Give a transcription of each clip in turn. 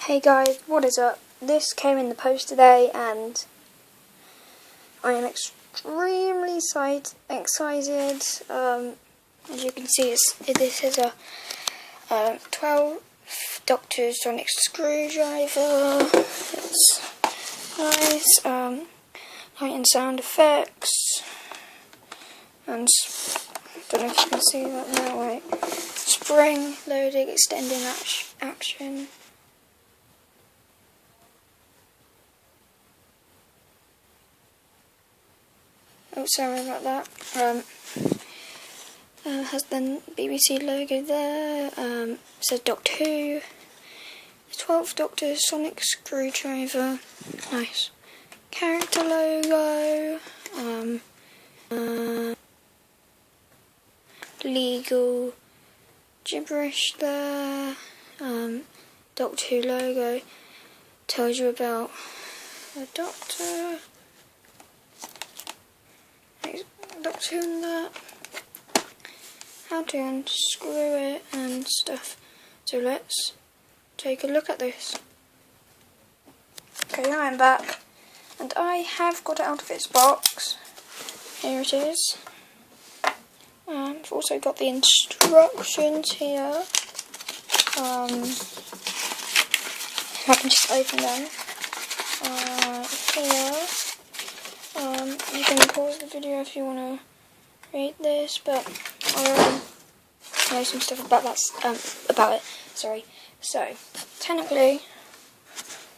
Hey guys, what is up? This came in the post today and I am extremely excited. As you can see, this is a 12 Doctor Sonic screwdriver. It's nice. Light and sound effects. And don't know if you can see that now. Wait. Spring loading, extending action. Oh, sorry about that. Has the BBC logo there. Says Doctor Who. The 12th Doctor Sonic screwdriver. Nice. Character logo. Legal gibberish there. Doctor Who logo. Tells you about the Doctor. Doctor Who and that. How to unscrew it and stuff. So let's take a look at this. Okay, I'm back. And I have got it out of its box. Here it is. I've also got the instructions here. I can just open them. Here. You can pause the video if you want to read this, but I already know some stuff about about it. Sorry. So, technically,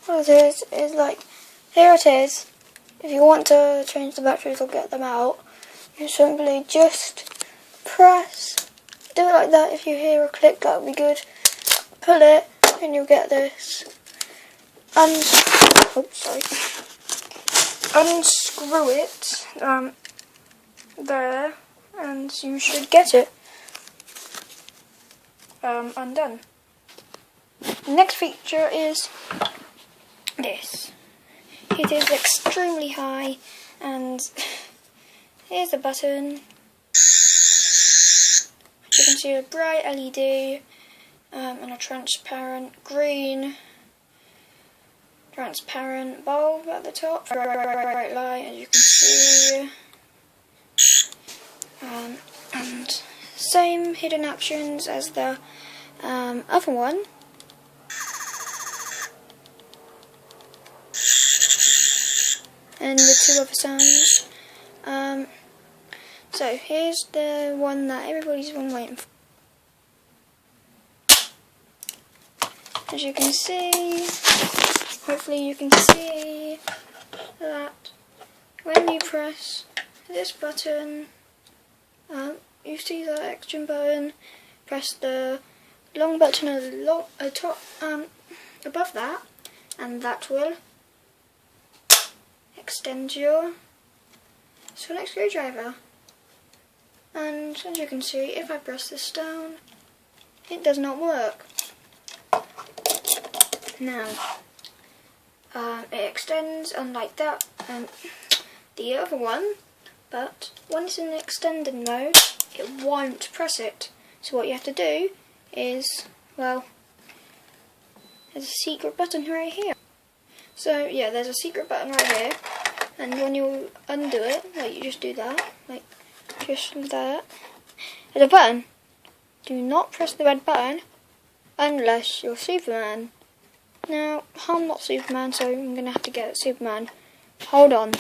what it is like, here it is. If you want to change the batteries or get them out, you simply just do it like that. If you hear a click, that would be good. Pull it, and you'll get this. Unscrew it there, and you should get it undone. The next feature is this. It is extremely high, and here's the button. You can see a bright LED and a transparent green transparent bulb at the top, bright light, as you can see, and same hidden options as the other one. And the two other sounds. So here's the one that everybody's been waiting for. As you can see, hopefully you can see that when you press this button, you see the action button, press the long button above that, and that will extend your Sonic screwdriver. And as you can see, if I press this down, it does not work. Now, it extends unlike that and the other one, but when it's in extended mode, it won't press it. So what you have to do is, well, there's a secret button right here. So yeah, there's a secret button right here, and when you undo it, like you just do that, like just that. There's a button. Do not press the red button unless you're Superman. Now, I'm not Superman, so I'm going to have to get Superman. Hold on.